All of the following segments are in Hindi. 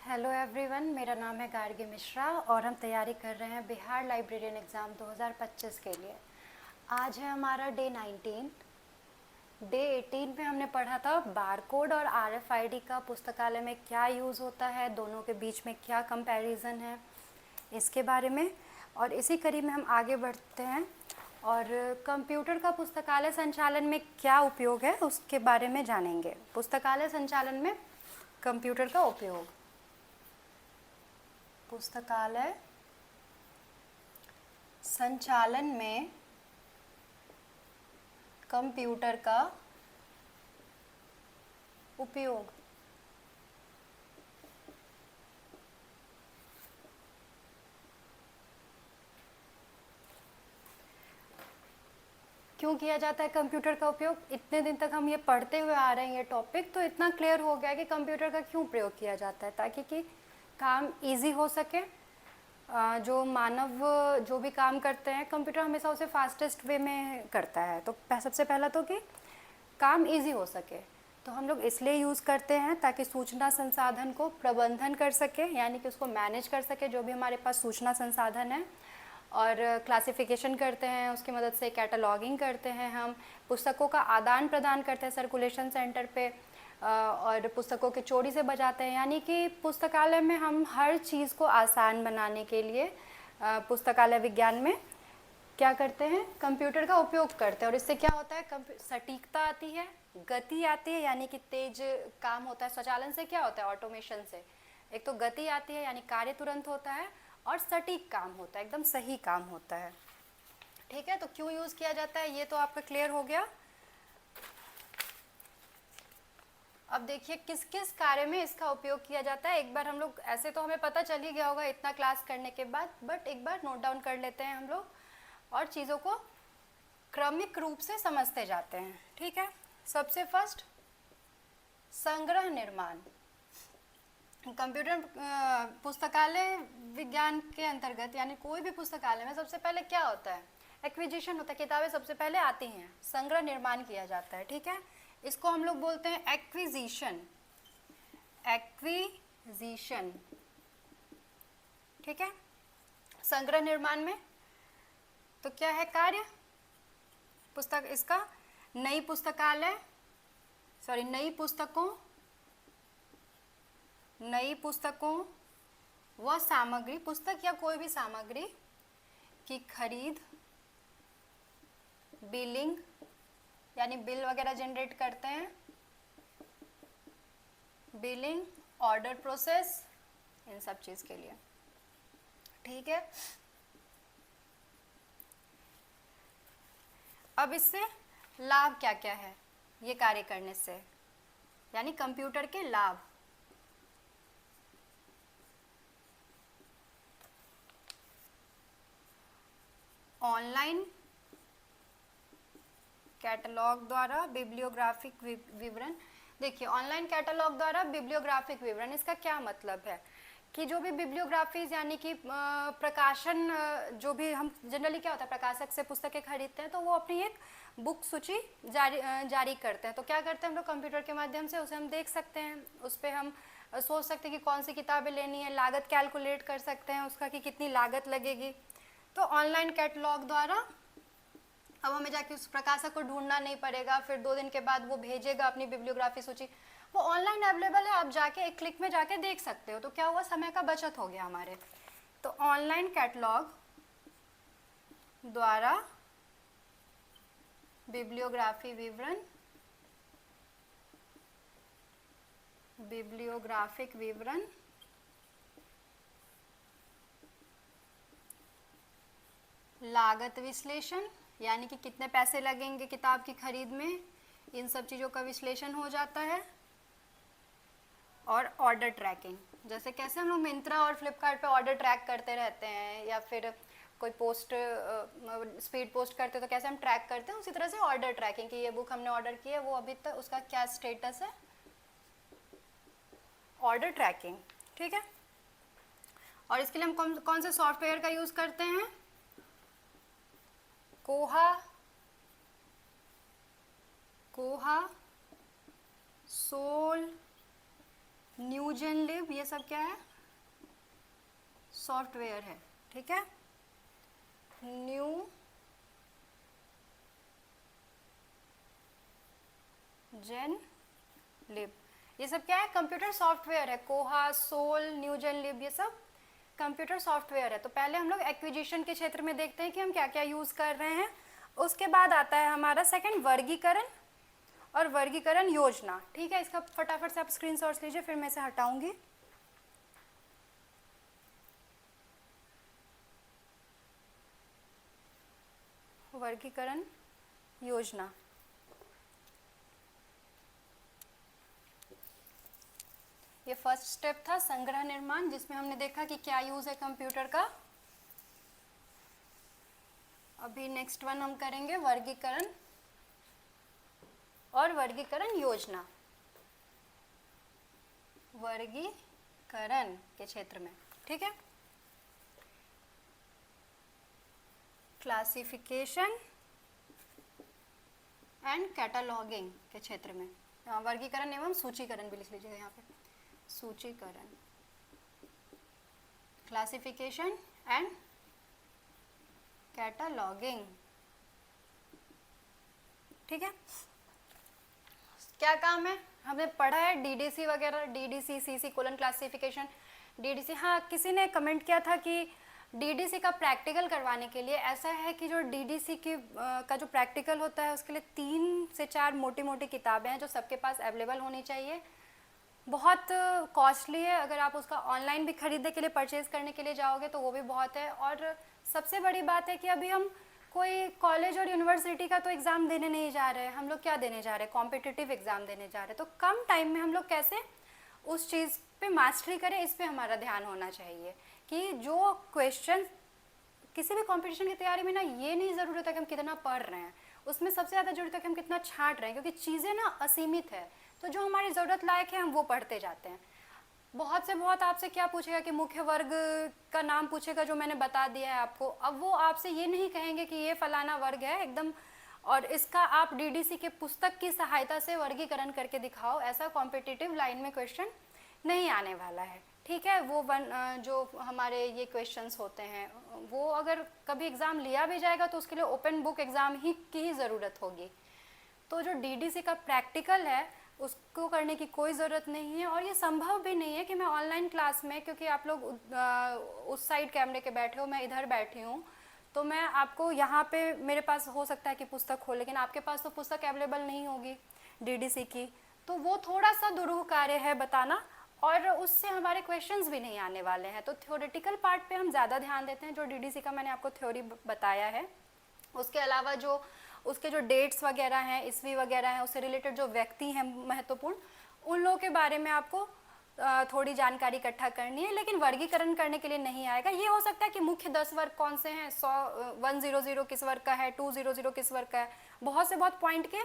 हेलो एवरीवन, मेरा नाम है गार्गी मिश्रा और हम तैयारी कर रहे हैं बिहार लाइब्रेरियन एग्ज़ाम 2025 के लिए। आज है हमारा डे 19। डे 18 में हमने पढ़ा था बारकोड और आरएफआईडी का पुस्तकालय में क्या यूज़ होता है, दोनों के बीच में क्या कंपैरिजन है, इसके बारे में। और इसी कड़ी में हम आगे बढ़ते हैं और कंप्यूटर का पुस्तकालय संचालन में क्या उपयोग है उसके बारे में जानेंगे। पुस्तकालय संचालन में कंप्यूटर का उपयोग। पुस्तकालय संचालन में कंप्यूटर का उपयोग। क्यों किया जाता है कंप्यूटर का उपयोग? इतने दिन तक हम ये पढ़ते हुए आ रहे हैं ये टॉपिक, तो इतना क्लियर हो गया कि कंप्यूटर का क्यों प्रयोग किया जाता है, ताकि कि काम इजी हो सके। जो मानव जो भी काम करते हैं, कंप्यूटर हमेशा उसे फास्टेस्ट वे में करता है। तो सबसे पहला तो कि काम इजी हो सके, तो हम लोग इसलिए यूज़ करते हैं ताकि सूचना संसाधन को प्रबंधन कर सके, यानी कि उसको मैनेज कर सके जो भी हमारे पास सूचना संसाधन है। और क्लासिफिकेशन करते हैं, उसकी मदद से कैटलॉगिंग करते हैं, हम पुस्तकों का आदान प्रदान करते हैं सर्कुलेशन सेंटर पे, और पुस्तकों के चोरी से बचाते हैं। यानी कि पुस्तकालय में हम हर चीज़ को आसान बनाने के लिए पुस्तकालय विज्ञान में क्या करते हैं, कंप्यूटर का उपयोग करते हैं। और इससे क्या होता है, सटीकता आती है, गति आती है, यानी कि तेज काम होता है। स्वचालन से क्या होता है, ऑटोमेशन से एक तो गति आती है, यानी कार्य तुरंत होता है, और सटीक काम होता है, एकदम सही काम होता है। ठीक है, तो क्यों यूज़ किया जाता है ये तो आपका क्लियर हो गया। अब देखिए किस किस कार्य में इसका उपयोग किया जाता है। एक बार हम लोग, ऐसे तो हमें पता चल ही गया होगा इतना क्लास करने के बाद, बट एक बार नोट डाउन कर लेते हैं हम लोग और चीज़ों को क्रमिक रूप से समझते जाते हैं। ठीक है, सबसे फर्स्ट संग्रह निर्माण। कंप्यूटर पुस्तकालय विज्ञान के अंतर्गत, यानी कोई भी पुस्तकालय में सबसे पहले क्या होता है, एक्विजिशन होता है, किताबें सबसे पहले आती हैं, संग्रह निर्माण किया जाता है। ठीक है, इसको हम लोग बोलते हैं एक्विजिशन। एक्विजिशन, ठीक है। संग्रह निर्माण में तो क्या है कार्य, पुस्तक इसका नई पुस्तकों व सामग्री, पुस्तक या कोई भी सामग्री की खरीद, बिलिंग यानी बिल वगैरह जनरेट करते हैं, बिलिंग, ऑर्डर प्रोसेस, इन सब चीज के लिए। ठीक है, अब इससे लाभ क्या क्या है ये कार्य करने से, यानी कंप्यूटर के लाभ। ऑनलाइन कैटलॉग द्वारा बिब्लियोग्राफिक विवरण। देखिए, ऑनलाइन कैटलॉग द्वारा बिब्लियोग्राफिक विवरण, इसका क्या मतलब है कि जो भी बिब्लियोग्राफीज यानी कि प्रकाशन, जो भी हम जनरली क्या होता है, प्रकाशक से पुस्तकें खरीदते हैं तो वो अपनी एक बुक सूची जारी करते हैं। तो क्या करते हैं हम लोग, कंप्यूटर के माध्यम से उसे हम देख सकते हैं, उस पर हम सोच सकते हैं कि कौन सी किताबें लेनी है, लागत कैलकुलेट कर सकते हैं उसका कि कितनी लागत लगेगी। तो ऑनलाइन कैटलॉग द्वारा अब हमें जाके उस प्रकाशक को ढूंढना नहीं पड़ेगा, फिर 2 दिन के बाद वो भेजेगा अपनी बिब्लियोग्राफी सूची, वो ऑनलाइन अवेलेबल है, आप जाके एक क्लिक में जाके देख सकते हो। तो क्या हुआ, समय का बचत हो गया हमारे। तो ऑनलाइन कैटलॉग द्वारा बिब्लियोग्राफी विवरण, बिब्लियोग्राफिक विवरण, लागत विश्लेषण, यानी कि कितने पैसे लगेंगे किताब की खरीद में, इन सब चीज़ों का विश्लेषण हो जाता है। और ऑर्डर ट्रैकिंग, जैसे कैसे हम लोग मिंत्रा और फ्लिपकार्ट पे ऑर्डर ट्रैक करते रहते हैं, या फिर कोई पोस्ट स्पीड पोस्ट करते हैं तो कैसे हम ट्रैक करते हैं, उसी तरह से ऑर्डर ट्रैकिंग की ये बुक हमने ऑर्डर की है, वो अभी तक उसका क्या स्टेटस है, ऑर्डर ट्रैकिंग। ठीक है, और इसके लिए हम कौन से सॉफ्टवेयर का यूज़ करते हैं, कोहा, soul, new new gen lib, ये सब क्या है, सॉफ्टवेयर है, ठीक है। न्यू जेन लिब, ये सब क्या है, कंप्यूटर सॉफ्टवेयर है। कोहा, सोल, न्यू जेन लिब, ये सब कंप्यूटर सॉफ्टवेयर है। तो पहले हम लोग एक्विजिशन के क्षेत्र में देखते हैं कि हम क्या क्या यूज़ कर रहे हैं। उसके बाद आता है हमारा सेकंड वर्गीकरण और वर्गीकरण योजना, ठीक है। इसका फटाफट से आप स्क्रीनशॉट्स लीजिए, फिर मैं इसे हटाऊंगी। वर्गीकरण योजना, ये फर्स्ट स्टेप था संग्रह निर्माण, जिसमें हमने देखा कि क्या यूज है कंप्यूटर का। अभी नेक्स्ट वन हम करेंगे वर्गीकरण और वर्गीकरण योजना, वर्गीकरण के क्षेत्र में, ठीक है। क्लासिफिकेशन एंड कैटलॉगिंग के क्षेत्र में, वर्गीकरण एवं सूचीकरण भी लिख लीजिएगा यहाँ पे, सूचीकरण, क्लासिफिकेशन एंड कैटलॉगिंग, ठीक है। क्या काम है, हमने पढ़ा है डीडीसी वगैरह, DDC, CC colon classification, DDC. हाँ, किसी ने कमेंट किया था कि डीडीसी का प्रैक्टिकल करवाने के लिए ऐसा है कि जो डीडीसी की का जो प्रैक्टिकल होता है उसके लिए 3 से 4 मोटी मोटी किताबें हैं जो सबके पास अवेलेबल होनी चाहिए। बहुत कॉस्टली है, अगर आप उसका ऑनलाइन भी खरीदने के लिए, परचेज करने के लिए जाओगे तो वो भी बहुत है। और सबसे बड़ी बात है कि अभी हम कोई कॉलेज और यूनिवर्सिटी का तो एग्ज़ाम देने नहीं जा रहे हैं, हम लोग क्या देने जा रहे हैं, कॉम्पिटिटिव एग्ज़ाम देने जा रहे हैं। तो कम टाइम में हम लोग कैसे उस चीज़ पे मास्टरी करें, इस पे हमारा ध्यान होना चाहिए कि जो क्वेश्चन किसी भी कंपटीशन की तैयारी में ना, ये नहीं ज़रूरत है कि हम कितना पढ़ रहे हैं, उसमें सबसे ज़्यादा ज़रूरत है कि हम कितना छांट रहे हैं, क्योंकि चीज़ें ना असीमित है। तो जो हमारी ज़रूरत लायक है हम वो पढ़ते जाते हैं। बहुत से बहुत आपसे क्या पूछेगा कि मुख्य वर्ग का नाम पूछेगा, जो मैंने बता दिया है आपको। अब वो आपसे ये नहीं कहेंगे कि ये फलाना वर्ग है एकदम, और इसका आप डीडीसी के पुस्तक की सहायता से वर्गीकरण करके दिखाओ, ऐसा कॉम्पिटिटिव लाइन में क्वेश्चन नहीं आने वाला है, ठीक है। वो जो हमारे ये क्वेश्चंस होते हैं, वो अगर कभी एग्ज़ाम लिया भी जाएगा तो उसके लिए ओपन बुक एग्ज़ाम ही की ही ज़रूरत होगी। तो जो डीडीसी का प्रैक्टिकल है उसको करने की कोई ज़रूरत नहीं है, और ये संभव भी नहीं है कि मैं ऑनलाइन क्लास में, क्योंकि आप लोग उस साइड कैमरे के बैठे हो, मैं इधर बैठी हूँ, तो मैं आपको यहाँ पे मेरे पास हो सकता है कि पुस्तक हो, लेकिन आपके पास तो पुस्तक अवेलेबल नहीं होगी डीडीसी की, तो वो थोड़ा सा दुरूह कार्य है बताना, और उससे हमारे क्वेश्चंस भी नहीं आने वाले हैं। तो थ्योरेटिकल पार्ट पे हम ज़्यादा ध्यान देते हैं, जो डीडीसी का मैंने आपको थ्योरी बताया है। उसके अलावा जो उसके जो डेट्स वगैरह हैं, ईस्वी वगैरह हैं, उससे रिलेटेड जो व्यक्ति हैं महत्वपूर्ण, उन लोगों के बारे में आपको थोड़ी जानकारी इकट्ठा करनी है, लेकिन वर्गीकरण करने के लिए नहीं आएगा। ये हो सकता है कि मुख्य 10 वर्ग कौन से हैं, 100 किस वर्ग का है, 200 किस वर्ग का है, बहुत से बहुत पॉइंट के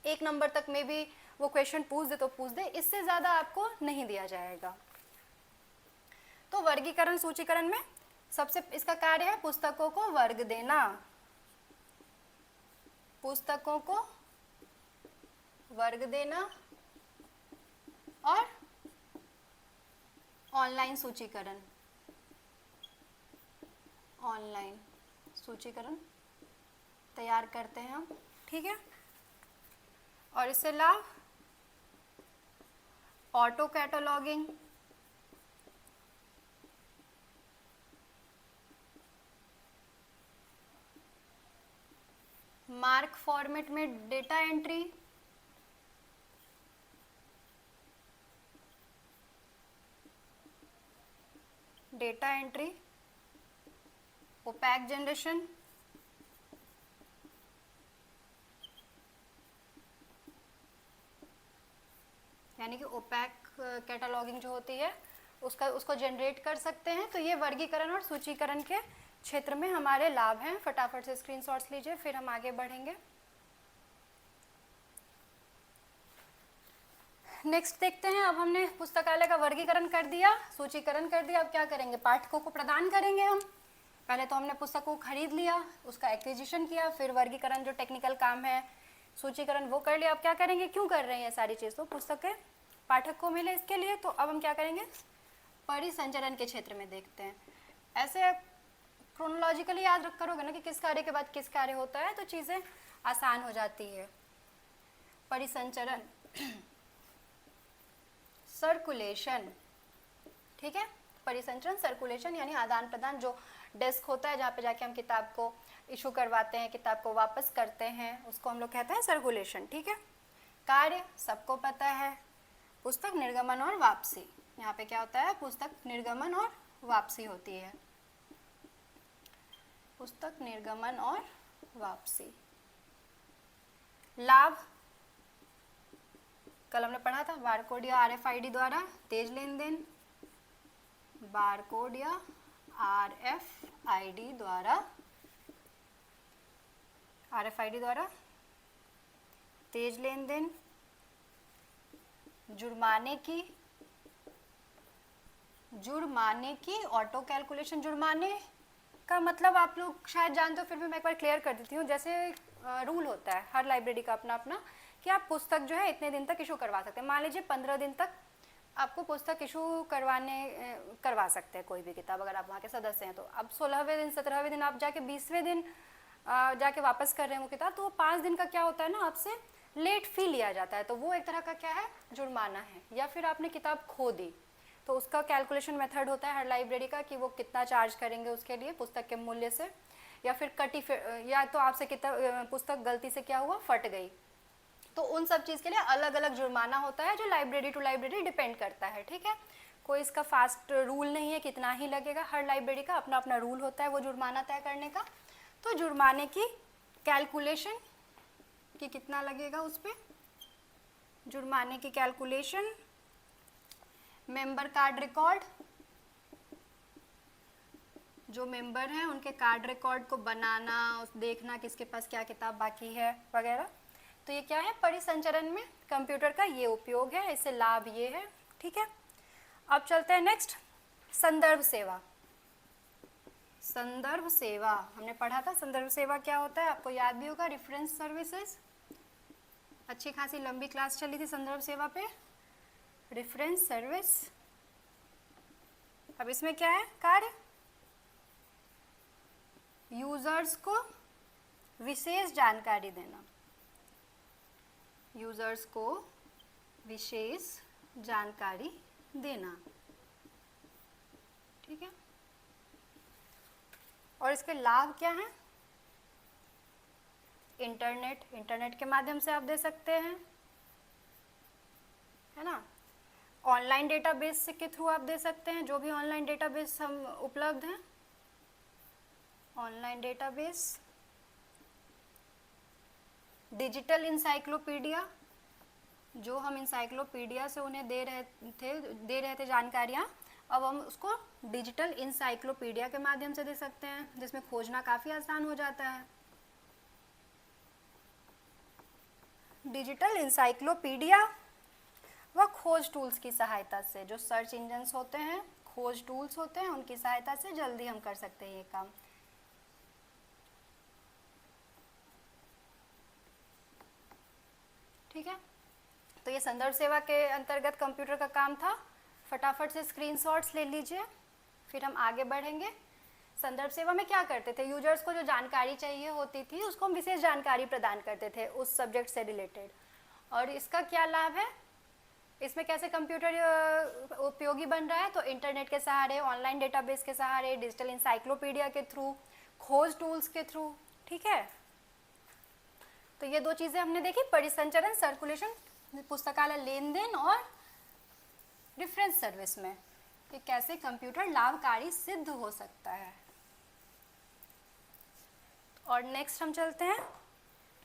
1 नंबर तक में भी वो क्वेश्चन पूछ दे तो पूछ दे, इससे ज़्यादा आपको नहीं दिया जाएगा। तो वर्गीकरण सूचीकरण में सबसे इसका कार्य है पुस्तकों को वर्ग देना, पुस्तकों को वर्ग देना, और ऑनलाइन सूचीकरण, ऑनलाइन सूचीकरण तैयार करते हैं हम, ठीक है। और इससे लाभ, ऑटो कैटलॉगिंग, मार्क फॉर्मेट में data entry, data entry, OPAC generation, यानी कि ओपैक कैटलॉगिंग जो होती है उसको जनरेट कर सकते हैं। तो ये वर्गीकरण और सूचीकरण के क्षेत्र में हमारे लाभ हैं। फटाफट से स्क्रीनशॉट्स लीजिए, फिर हम आगे बढ़ेंगे। नेक्स्ट देखते हैं। अब हमने पुस्तकालय का वर्गीकरण कर दिया, सूचीकरण कर दिया, अब क्या करेंगे, पाठकों को प्रदान करेंगे हम। पहले तो हमने पुस्तक को खरीद लिया, उसका एक्विजिशन किया, फिर वर्गीकरण जो टेक्निकल काम है, सूचीकरण वो कर लिया। अब क्या करेंगे, क्यों कर रहे हैं ये सारी चीज़, तो पुस्तकें पाठक को मिले इसके लिए। तो अब हम क्या करेंगे, परिसंचरण के क्षेत्र में देखते हैं। ऐसे क्रोनोलॉजिकली याद रख करोगे ना कि किस कार्य के बाद किस कार्य होता है, तो चीज़ें आसान हो जाती है। परिसंचरण, सर्कुलेशन, ठीक है। परिसंचरण, सर्कुलेशन यानी आदान प्रदान, जो डेस्क होता है जहाँ पे जाके हम किताब को इशू करवाते हैं, किताब को वापस करते हैं, उसको हम लोग कहते हैं सर्कुलेशन, ठीक है। कार्य सबको पता है, पुस्तक निर्गमन और वापसी। यहाँ पे क्या होता है, पुस्तक निर्गमन और वापसी होती है, पुस्तक निर्गमन और वापसी। लाभ, कल हमने पढ़ा था, बारकोड या RFID द्वारा तेज लेन देन, बारकोड या RFID द्वारा तेज लेन देन। जुर्माने की ऑटो कैलकुलेशन। जुर्माने का मतलब आप लोग शायद जानते हो, फिर भी मैं एक बार क्लियर कर देती हूँ। जैसे रूल होता है हर लाइब्रेरी का अपना अपना, कि आप पुस्तक जो है इतने दिन तक इशू करवा सकते हैं। मान लीजिए 15 दिन तक आपको पुस्तक इशू करवा सकते हैं कोई भी किताब, अगर आप वहाँ के सदस्य हैं तो। अब 16वें दिन 17वें दिन आप जाके 20वें दिन जाके वापस कर रहे हैं वो किताब, तो वो 5 दिन का क्या होता है ना, आपसे लेट फी लिया जाता है। तो वो एक तरह का क्या है, जुर्माना है। या फिर आपने किताब खो दी, तो उसका कैलकुलेशन मेथड होता है हर लाइब्रेरी का कि वो कितना चार्ज करेंगे उसके लिए पुस्तक के मूल्य से। या फिर या तो आपसे किताब पुस्तक गलती से क्या हुआ, फट गई, तो उन सब चीज़ के लिए अलग अलग जुर्माना होता है जो लाइब्रेरी टू लाइब्रेरी डिपेंड करता है, ठीक है। कोई इसका फास्ट रूल नहीं है कितना ही लगेगा, हर लाइब्रेरी का अपना अपना रूल होता है वो जुर्माना तय करने का। तो जुर्माने की कैलकुलेशन कि कितना लगेगा उस पर, जुर्माने की कैलकुलेशन। मेंबर कार्ड रिकॉर्ड, जो मेंबर हैं उनके कार्ड रिकॉर्ड को बनाना, देखना किसके पास क्या किताब बाकी है वगैरह। तो ये क्या है, परिसंचरण में कंप्यूटर का ये उपयोग है, इससे लाभ ये है, ठीक है। अब चलते हैं नेक्स्ट, संदर्भ सेवा। संदर्भ सेवा हमने पढ़ा था, संदर्भ सेवा क्या होता है आपको याद भी होगा, रेफरेंस सर्विसेज। अच्छी खासी लंबी क्लास चली थी संदर्भ सेवा पे, रेफरेंस सर्विस। अब इसमें क्या है कार्य, यूजर्स को विशेष जानकारी देना, यूजर्स को विशेष जानकारी देना, ठीक है। और इसके लाभ क्या हैं, इंटरनेट के माध्यम से आप दे सकते हैं, है ना। ऑनलाइन डेटाबेस के थ्रू आप दे सकते हैं, जो भी ऑनलाइन डेटाबेस हम उपलब्ध हैं, ऑनलाइन डेटाबेस। डिजिटल इंसाइक्लोपीडिया, जो हम इंसाइक्लोपीडिया से उन्हें दे रहे थे जानकारियाँ, अब हम उसको डिजिटल इंसाइक्लोपीडिया के माध्यम से दे सकते हैं, जिसमें खोजना काफ़ी आसान हो जाता है। डिजिटल इंसाइक्लोपीडिया व खोज टूल्स की सहायता से, जो सर्च इंजन्स होते हैं, खोज टूल्स होते हैं, उनकी सहायता से जल्दी हम कर सकते हैं ये काम। ठीक है, तो ये संदर्भ सेवा के अंतर्गत कंप्यूटर का काम था। फटाफट से स्क्रीनशॉट्स ले लीजिए, फिर हम आगे बढ़ेंगे। संदर्भ सेवा में क्या करते थे, यूजर्स को जो जानकारी चाहिए होती थी उसको हम विशेष जानकारी प्रदान करते थे उस सब्जेक्ट से रिलेटेड। और इसका क्या लाभ है, इसमें कैसे कंप्यूटर उपयोगी बन रहा है, तो इंटरनेट के सहारे, ऑनलाइन डेटाबेस के सहारे, डिजिटल इंसाइक्लोपीडिया के थ्रू, खोज टूल्स के थ्रू। ठीक है, तो ये दो चीज़ें हमने देखी, परिसंचरण, सर्कुलेशन, पुस्तकालय लेन देन, और रेफरेंस सर्विस में कि कैसे कंप्यूटर लाभकारी सिद्ध हो सकता है। और नेक्स्ट हम चलते हैं,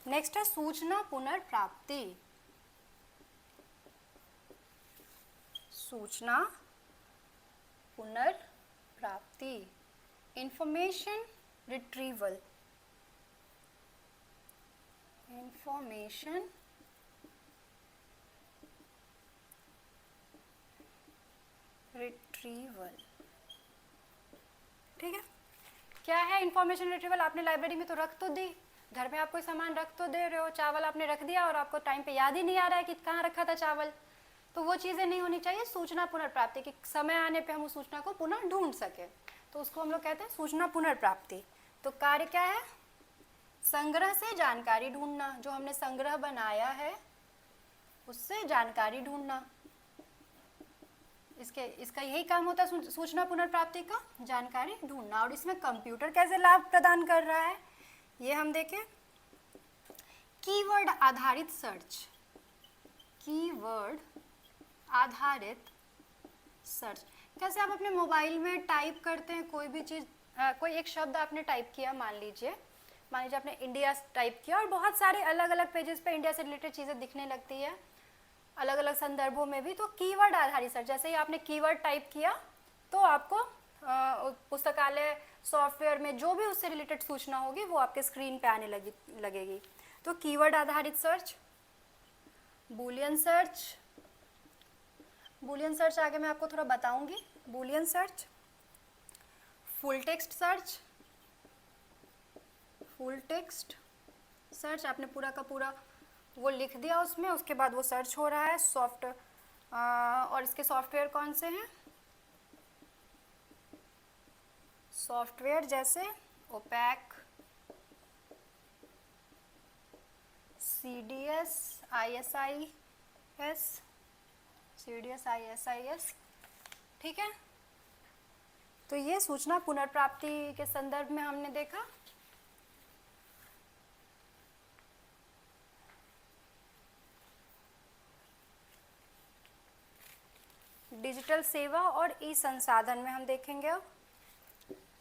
नेक्स्ट है सूचना पुनर्प्राप्ति। सूचना पुनर्प्राप्ति, इंफॉर्मेशन रिट्रीवल, इंफॉर्मेशन रिट्रीवल। ठीक है, क्या है इंफॉर्मेशन रिट्रीवल, आपने लाइब्रेरी में तो रख तो दी, घर में आप कोई सामान रख तो दे रहे हो, चावल आपने रख दिया और आपको टाइम पे याद ही नहीं आ रहा है कि कहाँ रखा था चावल, तो वो चीज़ें नहीं होनी चाहिए। सूचना पुनर्प्राप्ति कि समय आने पे हम उस सूचना को पुनः ढूंढ सके, तो उसको हम लोग कहते हैं सूचना पुनर्प्राप्ति। तो कार्य क्या है? संग्रह से जानकारी ढूंढना, जो हमने संग्रह बनाया है उससे जानकारी ढूंढना, इसका यही काम होता है सूचना पुनर्प्राप्ति का, जानकारी ढूंढना। और इसमें कंप्यूटर कैसे लाभ प्रदान कर रहा है ये हम देखें। कीवर्ड आधारित सर्च, कीवर्ड आधारित सर्च, कैसे आप अपने मोबाइल में टाइप करते हैं कोई भी चीज़, कोई एक शब्द आपने टाइप किया, मान लीजिए आपने इंडिया टाइप किया और बहुत सारे अलग अलग पेजेस पे इंडिया से रिलेटेड चीज़ें दिखने लगती है अलग अलग संदर्भों में भी। तो कीवर्ड आधारित सर्च, जैसे ही आपने कीवर्ड टाइप किया तो आपको पुस्तकालय सॉफ्टवेयर में जो भी उससे रिलेटेड सूचना होगी वो आपके स्क्रीन पे आने लगेगी। तो कीवर्ड आधारित search, Boolean search, Boolean search आगे मैं आपको थोड़ा बताऊंगी। Boolean search, full text search, full text search, आपने पूरा का पूरा वो लिख दिया उसमें, उसके बाद वो सर्च हो रहा है। और इसके सॉफ्टवेयर कौन से हैं? सॉफ्टवेयर जैसे OPEC, CDS, ISIS, CDS, ISIS, ठीक है। तो ये सूचना पुनर्प्राप्ति के संदर्भ में हमने देखा। डिजिटल सेवा और ई संसाधन में हम देखेंगे अब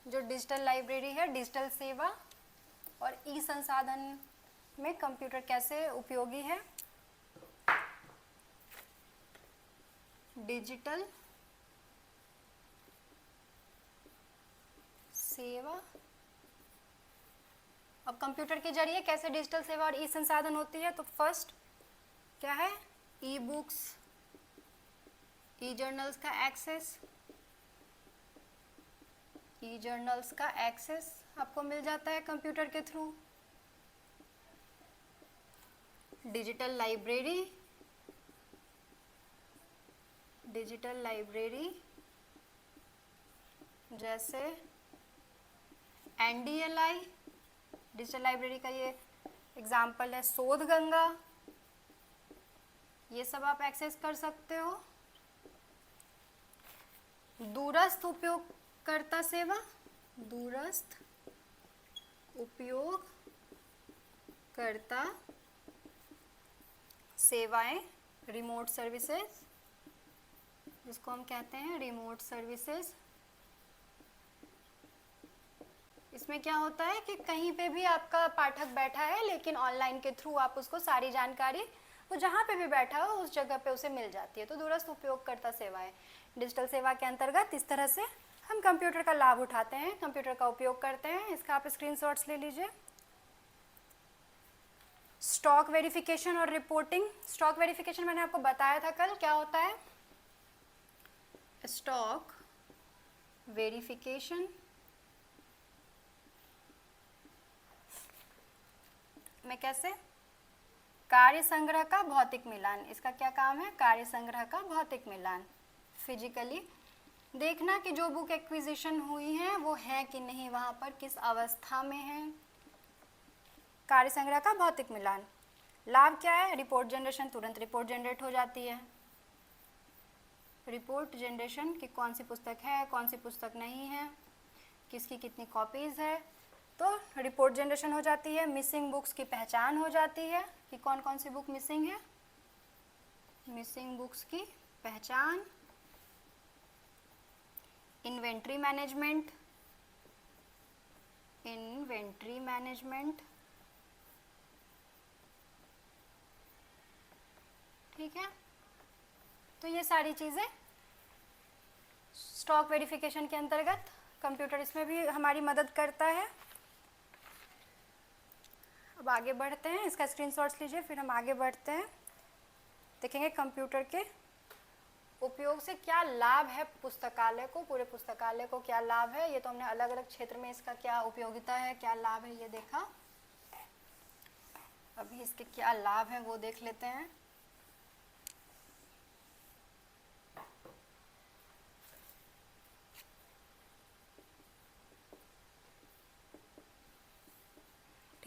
जो डिजिटल लाइब्रेरी है, डिजिटल सेवा और ई संसाधन में कंप्यूटर कैसे उपयोगी है। डिजिटल सेवा, अब कंप्यूटर के जरिए कैसे डिजिटल सेवा और ई संसाधन होती है। तो फर्स्ट क्या है? ई बुक्स, ई जर्नल्स का एक्सेस, ई जर्नल्स का एक्सेस आपको मिल जाता है कंप्यूटर के through. Digital library, digital library जैसे NDLI, डिजिटल लाइब्रेरी का ये एग्जाम्पल है। शोध गंगा, ये सब आप एक्सेस कर सकते हो। दूरस्थ उपयोगकर्ता सेवा, दूरस्थ उपयोगकर्ता सेवाएं, रिमोट सर्विसेज, जिसको हम कहते हैं रिमोट सर्विसेज। इसमें क्या होता है कि कहीं पे भी आपका पाठक बैठा है लेकिन ऑनलाइन के थ्रू आप उसको सारी जानकारी, वो जहाँ पे भी बैठा हो उस जगह पे उसे मिल जाती है। तो दूरस्थ उपयोगकर्ता सेवाएं डिजिटल सेवा के अंतर्गत इस तरह से हम कंप्यूटर का लाभ उठाते हैं, कंप्यूटर का उपयोग करते हैं। इसका आप स्क्रीनशॉट्स ले लीजिए। स्टॉक वेरिफिकेशन और रिपोर्टिंग, स्टॉक वेरिफिकेशन मैंने आपको बताया था कल क्या होता है। स्टॉक वेरिफिकेशन में कैसे? कार्य संग्रह का भौतिक मिलान, इसका क्या काम है? कार्य संग्रह का भौतिक मिलान, फिजिकली देखना कि जो बुक एक्विजिशन हुई है वो है कि नहीं, वहाँ पर किस अवस्था में है। कार्य संग्रह का भौतिक मिलान। लाभ क्या है? रिपोर्ट जनरेशन, तुरंत रिपोर्ट जनरेट हो जाती है। रिपोर्ट जनरेशन कि कौन सी पुस्तक है, कौन सी पुस्तक नहीं है, किसकी कितनी कॉपीज़ है, तो रिपोर्ट जनरेशन हो जाती है। मिसिंग बुक्स की पहचान हो जाती है कि कौन कौन सी बुक मिसिंग है, मिसिंग बुक्स की पहचान। इन्वेंट्री मैनेजमेंट, इन्वेंट्री मैनेजमेंट, ठीक है। तो ये सारी चीज़ें स्टॉक वेरिफिकेशन के अंतर्गत कंप्यूटर इसमें भी हमारी मदद करता है। अब आगे बढ़ते हैं, इसका स्क्रीनशॉट्स लीजिए, फिर हम आगे बढ़ते हैं, देखेंगे कंप्यूटर के उपयोग से क्या लाभ है पुस्तकालय को, पूरे पुस्तकालय को क्या लाभ है। ये तो हमने अलग अलग क्षेत्र में इसका क्या उपयोगिता है, क्या लाभ है ये देखा। अभी इसके क्या लाभ हैं वो देख लेते हैं।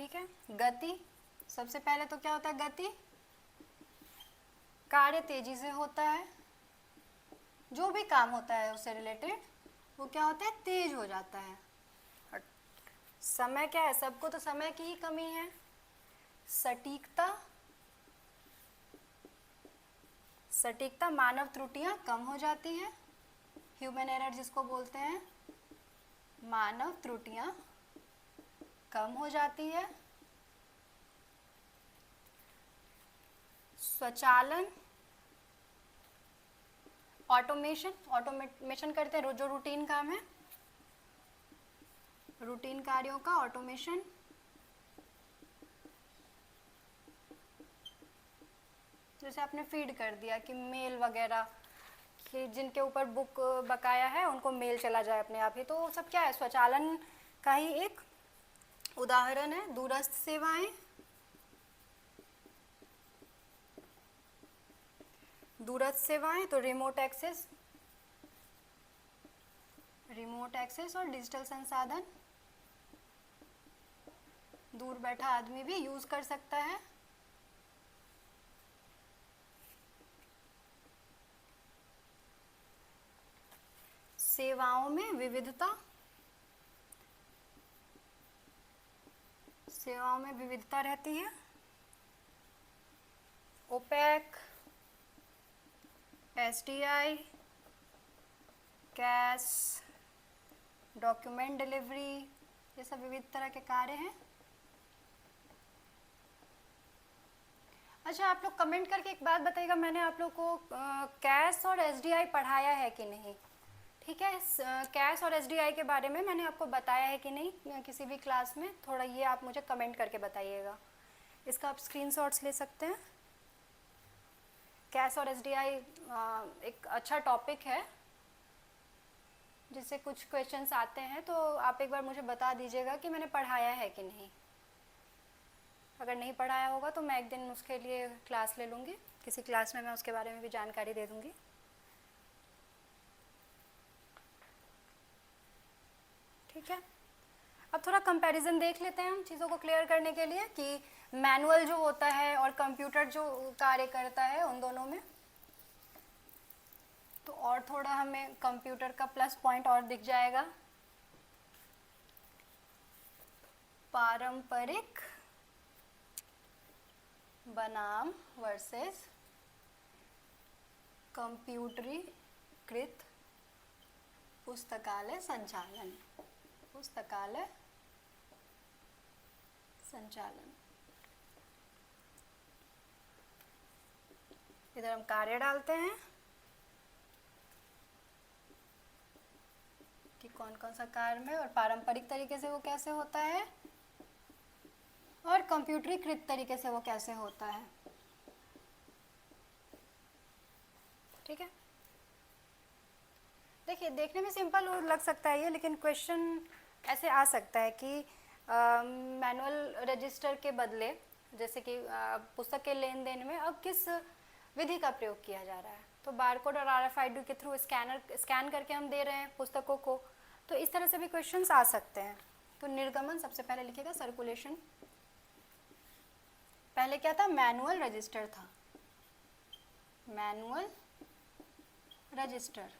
ठीक है। गति, सबसे पहले तो क्या होता है गति, कार्य तेजी से होता है, जो भी काम होता है उससे रिलेटेड वो क्या होता है, तेज हो जाता है। और समय क्या है, सबको तो समय की ही कमी है। सटीकता, सटीकता, मानव त्रुटियां कम हो जाती हैं, ह्यूमन एरर जिसको बोलते हैं, मानव त्रुटियां कम हो जाती है। स्वचालन, ऑटोमेशन, ऑटोमेशन करते हैं जो रूटीन काम है, रूटीन कार्यों का ऑटोमेशन। जैसे आपने फीड कर दिया कि मेल वगैरह कि जिनके ऊपर बुक बकाया है उनको मेल चला जाए अपने आप ही, तो वो सब क्या है, स्वचालन का ही एक उदाहरण है। दूरस्थ सेवाएं, दूरस्थ सेवाएं तो रिमोट एक्सेस, रिमोट एक्सेस और डिजिटल संसाधन, दूर बैठा आदमी भी यूज कर सकता है। सेवाओं में विविधता, सेवाओं में विविधता रहती है। OPAC, SDI, CAS, document delivery, ये सब विविध तरह के कार्य हैं। अच्छा, आप लोग कमेंट करके एक बात बताइएगा, मैंने आप लोग को कैश और एसडीआई पढ़ाया है कि नहीं। ठीक है, कैश और एसडीआई के बारे में मैंने आपको बताया है कि नहीं किसी भी क्लास में, थोड़ा ये आप मुझे कमेंट करके बताइएगा। इसका आप स्क्रीनशॉट्स ले सकते हैं। कैश और एसडीआई एक अच्छा टॉपिक है जिससे कुछ क्वेश्चंस आते हैं, तो आप एक बार मुझे बता दीजिएगा कि मैंने पढ़ाया है कि नहीं। अगर नहीं पढ़ाया होगा तो मैं एक दिन उसके लिए क्लास ले लूँगी, किसी क्लास में मैं उसके बारे में भी जानकारी दे दूँगी। ठीक है, अब थोड़ा कंपैरिजन देख लेते हैं हम चीज़ों को क्लियर करने के लिए कि मैनुअल जो होता है और कंप्यूटर जो कार्य करता है उन दोनों में। तो और थोड़ा हमें कंप्यूटर का प्लस पॉइंट और दिख जाएगा। पारंपरिक बनाम वर्सेस कंप्यूटरीकृत पुस्तकालय संचालन, पुस्तकालय संचालन। इधर हम कार्य डालते हैं कि कौन कौन सा कार्य में, और पारंपरिक तरीके से वो कैसे होता है और कंप्यूटरीकृत तरीके से वो कैसे होता है। ठीक है, देखिए देखने में सिंपल लग सकता है ये, लेकिन क्वेश्चन ऐसे आ सकता है कि मैनुअल रजिस्टर के बदले जैसे कि पुस्तक के लेन देन में अब किस विधि का प्रयोग किया जा रहा है। तो बारकोड और आरएफआईडी के थ्रू स्कैन करके हम दे रहे हैं पुस्तकों को, तो इस तरह से भी क्वेश्चंस आ सकते हैं। तो निर्गमन सबसे पहले लिखिएगा, सर्कुलेशन। पहले क्या था, मैनुअल रजिस्टर था, मैनुअल रजिस्टर।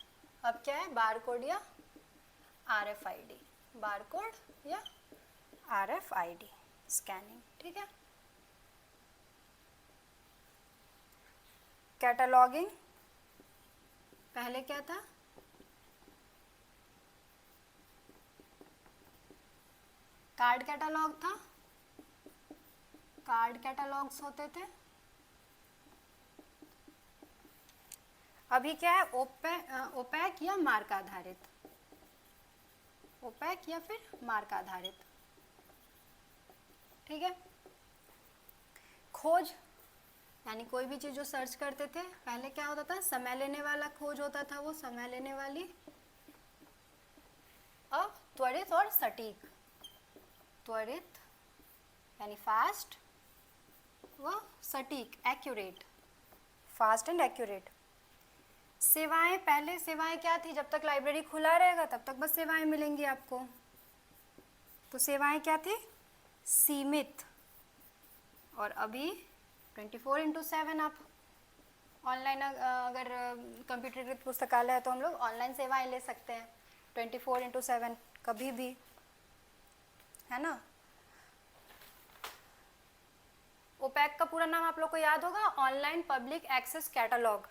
अब क्या है, बारकोड या आरएफआईडी, बारकोड या आरएफआईडी स्कैनिंग। ठीक है, कैटलॉगिंग, पहले क्या था, कार्ड कैटलॉग था, कार्ड कैटलॉग्स होते थे। अभी क्या है, ओपैक या मार्क आधारित, ओपैक या फिर मार्क आधारित। ठीक है, खोज यानी कोई भी चीज़ जो सर्च करते थे, पहले क्या होता था, समय लेने वाला खोज होता था, वो समय लेने वाली। अब त्वरित और सटीक, त्वरित यानी फास्ट व सटीक, एक्यूरेट, फास्ट एंड एक्यूरेट। सेवाएं, पहले सेवाएं क्या थी, जब तक लाइब्रेरी खुला रहेगा तब तक बस सेवाएं मिलेंगी आपको। तो सेवाएं क्या थी, सीमित, और अभी 24/7 आप ऑनलाइन, अगर कंप्यूटरीकृत पुस्तकालय है तो हम लोग ऑनलाइन सेवाएं ले सकते हैं 24/7 कभी भी, है ना। ओपैक का पूरा नाम आप लोग को याद होगा, ऑनलाइन पब्लिक एक्सेस कैटलॉग।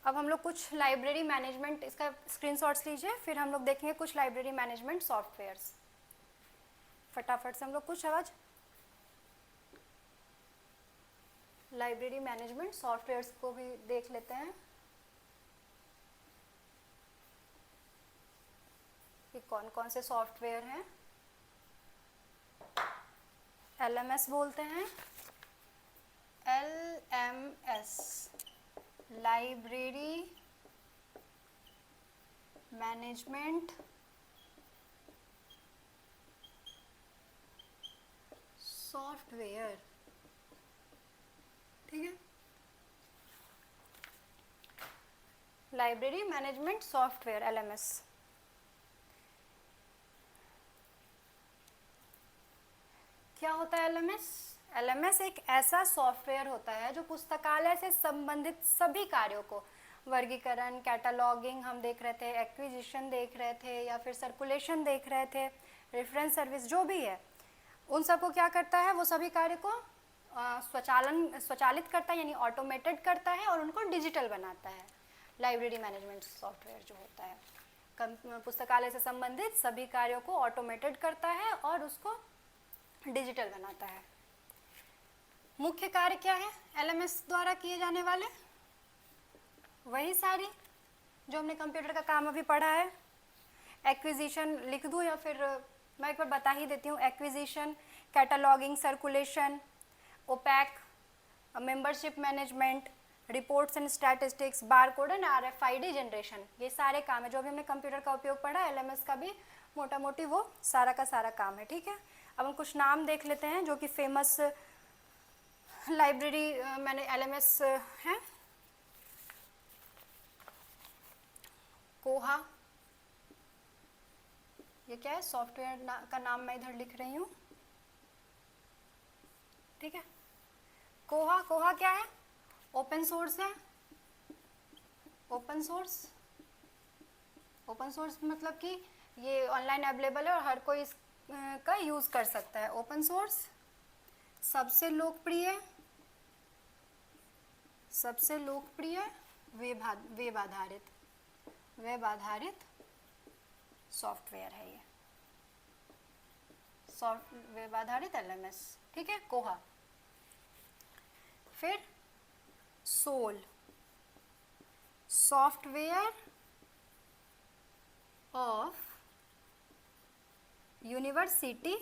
अब हम लोग कुछ लाइब्रेरी मैनेजमेंट, इसका स्क्रीनशॉट्स लीजिए, फिर हम लोग देखेंगे कुछ लाइब्रेरी मैनेजमेंट सॉफ्टवेयर्स। फटाफट से हम लोग कुछ आज लाइब्रेरी मैनेजमेंट सॉफ्टवेयर्स को भी देख लेते हैं कि कौन कौन से सॉफ्टवेयर हैं। LMS बोलते हैं, LMS, लाइब्रेरी मैनेजमेंट सॉफ्टवेयर, ठीक है। Library management software LMS। क्या होता है LMS? LMS एक ऐसा सॉफ्टवेयर होता है जो पुस्तकालय से संबंधित सभी कार्यों को, वर्गीकरण, कैटलॉगिंग हम देख रहे थे, एक्विजिशन देख रहे थे, या फिर सर्कुलेशन देख रहे थे, रेफरेंस सर्विस, जो भी है उन सबको क्या करता है, वो सभी कार्य को स्वचालित करता है, यानी ऑटोमेटेड करता है, और उनको डिजिटल बनाता है। लाइब्रेरी मैनेजमेंट सॉफ्टवेयर जो होता है पुस्तकालय से संबंधित सभी कार्यों को ऑटोमेटेड करता है और उसको डिजिटल बनाता है। मुख्य कार्य क्या है LMS द्वारा किए जाने वाले? वही सारी जो हमने कंप्यूटर का काम अभी पढ़ा है। एक्विजिशन लिख दूँ या फिर मैं एक बार बता ही देती हूँ। Acquisition, cataloguing, circulation, OPAC, membership management, reports and statistics, barcode and RFID generation, ये सारे काम है जो अभी हमने कंप्यूटर का उपयोग पढ़ा। LMS का भी मोटा मोटी वो सारा का सारा काम है, ठीक है। अब हम कुछ नाम देख लेते हैं जो कि फेमस लाइब्रेरी मैंने LMS हैं। कोहा, ये क्या है, सॉफ्टवेयर का नाम मैं इधर लिख रही हूँ, ठीक है। कोहा, कोहा क्या है? ओपन सोर्स है। ओपन सोर्स, ओपन सोर्स मतलब कि ये ऑनलाइन अवेलेबल है और हर कोई इसका यूज़ कर सकता है। Open source. सबसे लोकप्रिय, सबसे लोकप्रिय वेब आधारित, वेब आधारित सॉफ्टवेयर है ये, वेब आधारित LMS, ठीक है, कोहा। फिर SOUL, software of university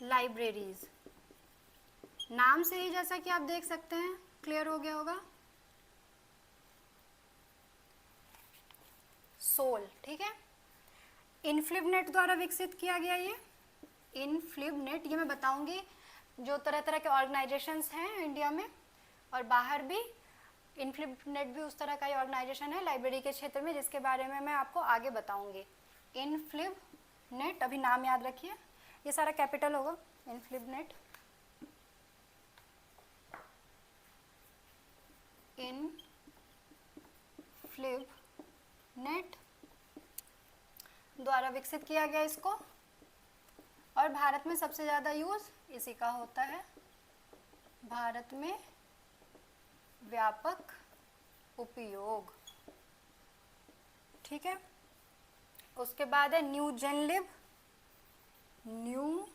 libraries. नाम से ही जैसा कि आप देख सकते हैं क्लियर हो गया होगा, सोल, ठीक है। इनफ्लिबनेट द्वारा विकसित किया गया ये इनफ्लिबनेट, ये मैं बताऊंगी जो तरह तरह के ऑर्गेनाइजेशंस हैं इंडिया में और बाहर भी। इनफ्लिबनेट भी उस तरह का ही ऑर्गेनाइजेशन है लाइब्रेरी के क्षेत्र में, जिसके बारे में मैं आपको आगे बताऊंगी। इनफ्लिबनेट, अभी नाम याद रखिए, ये सारा कैपिटल होगा। इनफ्लिबनेट, इनफ्लिबनेट द्वारा विकसित किया गया इसको, और भारत में सबसे ज़्यादा यूज़ इसी का होता है, भारत में व्यापक उपयोग, ठीक है। उसके बाद है new gen lib, new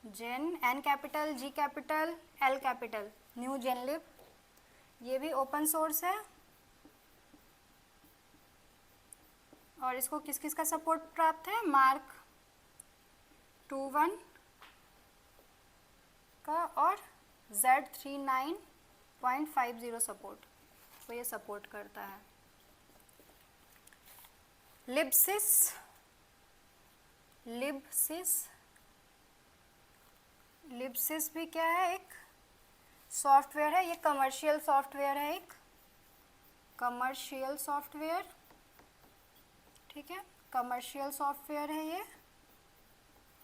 gen, N capital, G capital, L capital, new gen lib, ये भी ओपन सोर्स है। और इसको किस किस का सपोर्ट प्राप्त है? मार्क 2.1 का और Z39.50 सपोर्ट, तो ये सपोर्ट करता है। लिब्सिस, लिब्सिस, लिब्सिस भी क्या है? एक सॉफ्टवेयर है, ये कमर्शियल सॉफ्टवेयर है, एक कमर्शियल सॉफ्टवेयर, ठीक है, कमर्शियल सॉफ्टवेयर है ये।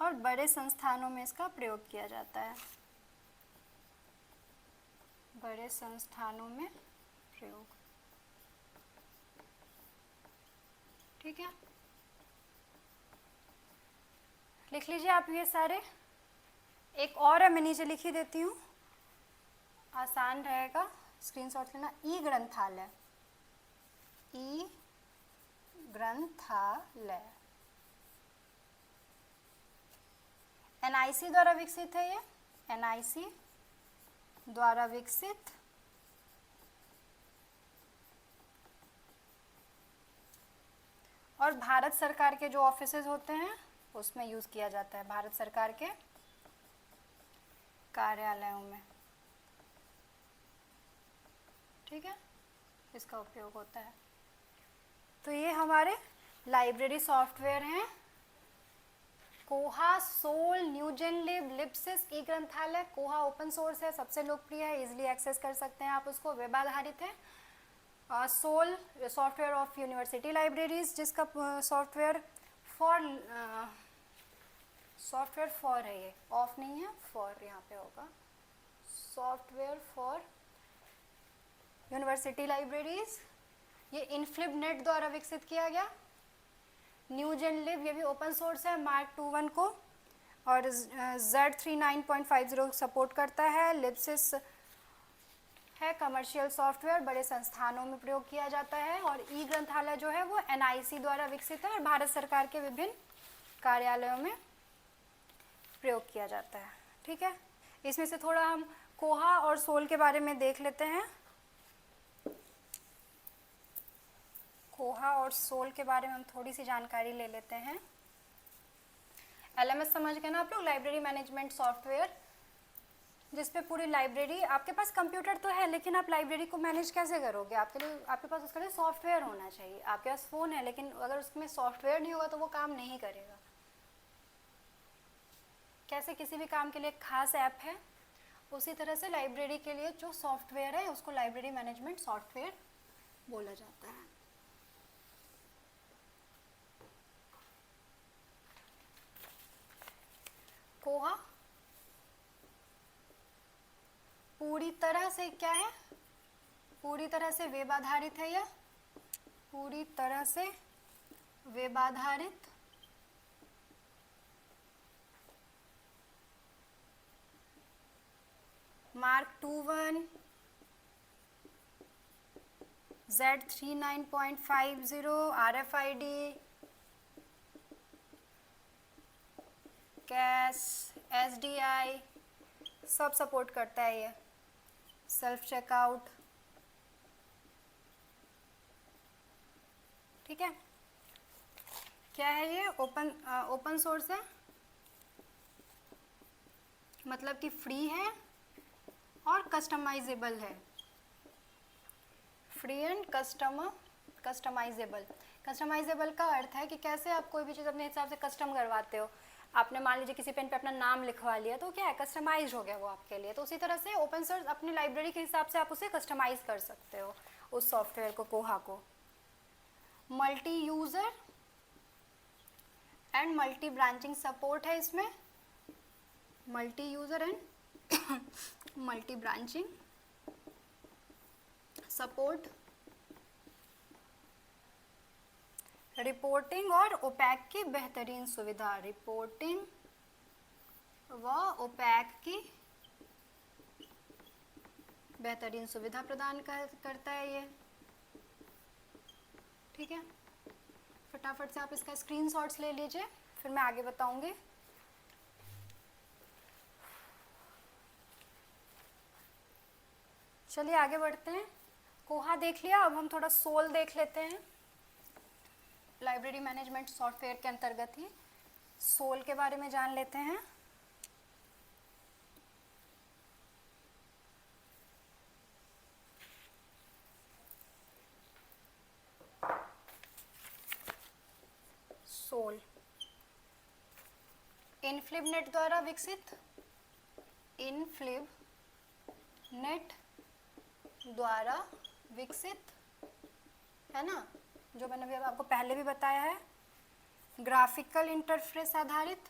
और बड़े संस्थानों में इसका प्रयोग किया जाता है। बड़े संस्थानों में प्रयोग, ठीक है। लिख लीजिए आप ये सारे। एक और है, मैं नीचे लिख ही देती हूँ, आसान रहेगा, स्क्रीनशॉट लेना। ई ग्रंथालय, ई ग्रंथालय एनआईसी द्वारा विकसित है। ये एनआईसी द्वारा विकसित और भारत सरकार के जो ऑफिसेज होते हैं उसमें यूज किया जाता है, भारत सरकार के कार्यालयों में, ठीक है, इसका उपयोग होता है। तो ये हमारे लाइब्रेरी सॉफ्टवेयर हैं। कोहा, सोल, न्यूजेनलिब, लिब्सिस, ई ग्रंथालय। कोहा ओपन सोर्स है, सबसे लोकप्रिय है, इजिली एक्सेस कर सकते हैं आप उसको, वेब आधारित है। SOUL software of university libraries, जिसका सॉफ्टवेयर फॉर है, ये ऑफ नहीं है, फॉर यहाँ पे होगा, सॉफ्टवेयर फॉर यूनिवर्सिटी लाइब्रेरीज। ये इनफ्लिब नेट द्वारा विकसित किया गया। न्यूजेनलिब, ये भी ओपन सोर्स है, मार्क 21 को, और Z39.50 सपोर्ट करता है। लिब्सिस है कमर्शियल सॉफ्टवेयर, बड़े संस्थानों में प्रयोग किया जाता है। और ई ग्रंथालय जो है वो एनआईसी द्वारा विकसित है और भारत सरकार के विभिन्न कार्यालयों में प्रयोग किया जाता है, ठीक है। इसमें से थोड़ा हम कोहा और सोल के बारे में देख लेते हैं। कोहा और सोल के बारे में हम थोड़ी सी जानकारी ले लेते हैं। एलएमएस समझ गए ना आप लोग, लाइब्रेरी मैनेजमेंट सॉफ्टवेयर, जिसपे पूरी लाइब्रेरी, आपके पास कंप्यूटर तो है लेकिन आप लाइब्रेरी को मैनेज कैसे करोगे? आपके पास उसके लिए सॉफ्टवेयर होना चाहिए। आपके पास फ़ोन है लेकिन अगर उसमें सॉफ्टवेयर नहीं होगा तो वो काम नहीं करेगा। कैसे किसी भी काम के लिए खास ऐप है, उसी तरह से लाइब्रेरी के लिए जो सॉफ्टवेयर है उसको लाइब्रेरी मैनेजमेंट सॉफ्टवेयर बोला जाता है। कोहा पूरी तरह से क्या है? पूरी तरह से वेब आधारित है। यह पूरी तरह से वेब आधारित mark 21, Z39.50, RFID, cash, SDI सब सपोर्ट करता है। ये सेल्फ चेकआउट, ठीक है। क्या है ये? ओपन सोर्स है, मतलब कि फ्री है और कस्टमाइजेबल है। Free and customisable. कस्टमाइजेबल का अर्थ है कि कैसे आप कोई भी चीज़ अपने हिसाब से कस्टम करवाते हो। आपने मान लीजिए किसी पेन पे अपना नाम लिखवा लिया तो क्या है, कस्टमाइज हो गया वो आपके लिए। तो उसी तरह से ओपन सोर्स अपनी लाइब्रेरी के हिसाब से आप उसे कस्टमाइज कर सकते हो, उस सॉफ्टवेयर को, कोहा को। Multi user and multi branching support है इसमें। Multi user and multi branching support. Reporting और ओपैक की बेहतरीन सुविधा। रिपोर्टिंग व ओपैक की बेहतरीन सुविधा प्रदान करता है ये, ठीक है। फटाफट से आप इसका स्क्रीनशॉट्स ले लीजिए, फिर मैं आगे बताऊंगी। चलिए आगे बढ़ते हैं। कोहा देख लिया, अब हम थोड़ा सोल देख लेते हैं। लाइब्रेरी मैनेजमेंट सॉफ्टवेयर के अंतर्गत ही सोल के बारे में जान लेते हैं। सोल इनफ्लिब नेट द्वारा विकसित, इनफ्लिब नेट द्वारा विकसित है ना, जो मैंने अभी आपको पहले भी बताया है। ग्राफिकल इंटरफेस आधारित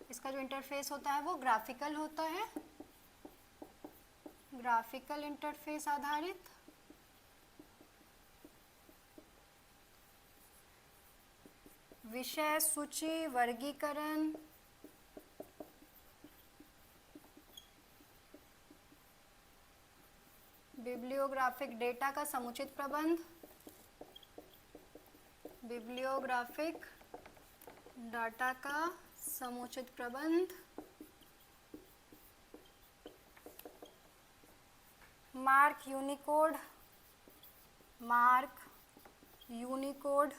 इसका जो इंटरफेस होता है वो ग्राफिकल होता है, ग्राफिकल इंटरफेस आधारित। विषय सूची, वर्गीकरण, बिब्लियोग्राफिक डेटा का समुचित प्रबंध, बिब्लियोग्राफिक डाटा का समुचित प्रबंध, मार्क यूनिकोड, मार्क यूनिकोड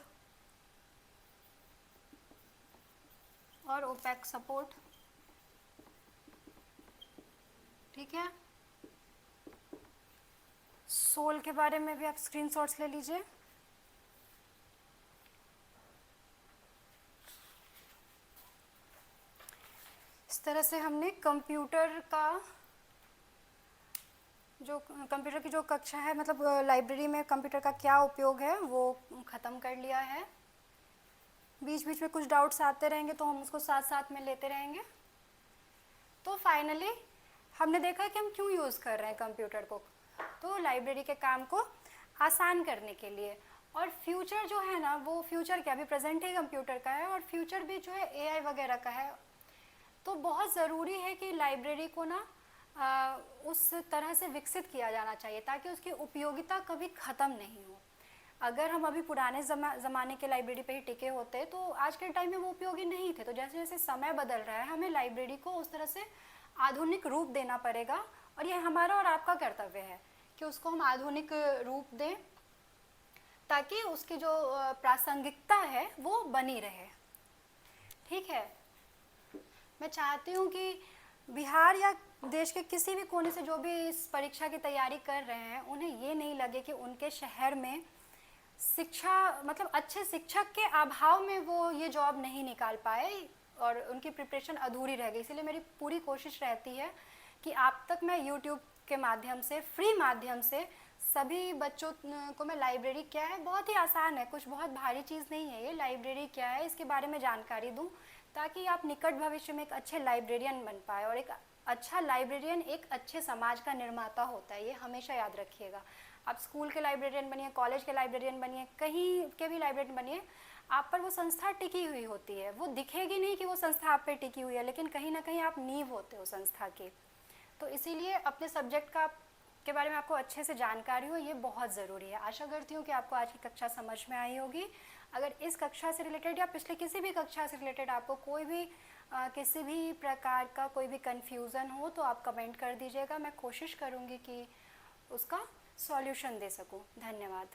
और ओपेक सपोर्ट। ठीक है, सोल के बारे में भी आप स्क्रीनशॉट्स ले लीजिए। इस तरह से हमने कंप्यूटर का जो कंप्यूटर की जो कक्षा है, मतलब लाइब्रेरी में कंप्यूटर का क्या उपयोग है वो ख़त्म कर लिया है। बीच बीच में कुछ डाउट्स आते रहेंगे तो हम उसको साथ साथ में लेते रहेंगे। तो फाइनली हमने देखा कि हम क्यों यूज़ कर रहे हैं कंप्यूटर को, तो लाइब्रेरी के काम को आसान करने के लिए। और फ्यूचर जो है ना, वो फ्यूचर क्या, अभी प्रेजेंट ही कंप्यूटर का है और फ्यूचर भी जो है एआई वगैरह का है। तो बहुत ज़रूरी है कि लाइब्रेरी को ना उस तरह से विकसित किया जाना चाहिए ताकि उसकी उपयोगिता कभी ख़त्म नहीं हो। अगर हम अभी पुराने ज़माने के लाइब्रेरी पे ही टिके होते तो आज के टाइम में वो उपयोगी नहीं थे। तो जैसे जैसे समय बदल रहा है, हमें लाइब्रेरी को उस तरह से आधुनिक रूप देना पड़ेगा और ये हमारा और आपका कर्तव्य है कि उसको हम आधुनिक रूप दें ताकि उसकी जो प्रासंगिकता है वो बनी रहे। ठीक है, मैं चाहती हूँ कि बिहार या देश के किसी भी कोने से जो भी इस परीक्षा की तैयारी कर रहे हैं, उन्हें ये नहीं लगे कि उनके शहर में शिक्षा, मतलब अच्छे शिक्षक के अभाव में वो ये जॉब नहीं निकाल पाए और उनकी प्रिपरेशन अधूरी रह गई। इसलिए मेरी पूरी कोशिश रहती है कि आप तक मैं यूट्यूब के माध्यम से, फ्री माध्यम से सभी बच्चों को मैं लाइब्रेरी क्या है, बहुत ही आसान है, कुछ बहुत भारी चीज़ नहीं है ये, लाइब्रेरी क्या है इसके बारे में जानकारी दूँ ताकि आप निकट भविष्य में एक अच्छे लाइब्रेरियन बन पाए। और एक अच्छा लाइब्रेरियन एक अच्छे समाज का निर्माता होता है, ये हमेशा याद रखिएगा। आप स्कूल के लाइब्रेरियन बनिए, कॉलेज के लाइब्रेरियन बनिए, कहीं के भी लाइब्रेरियन बनिए, आप पर वो संस्था टिकी हुई होती है। वो दिखेगी नहीं कि वो संस्था आप पे टिकी हुई है, लेकिन कहीं ना कहीं आप नींव होते हो संस्था की। तो इसीलिए अपने सब्जेक्ट का के बारे में आपको अच्छे से जानकारी हो, ये बहुत ज़रूरी है। आशा करती हूँ कि आपको आज की कक्षा समझ में आई होगी। अगर इस कक्षा से रिलेटेड या पिछले किसी भी कक्षा से रिलेटेड आपको कोई भी किसी भी प्रकार का कोई भी कन्फ्यूज़न हो तो आप कमेंट कर दीजिएगा, मैं कोशिश करूँगी कि उसका सॉल्यूशन दे सकूँ। धन्यवाद।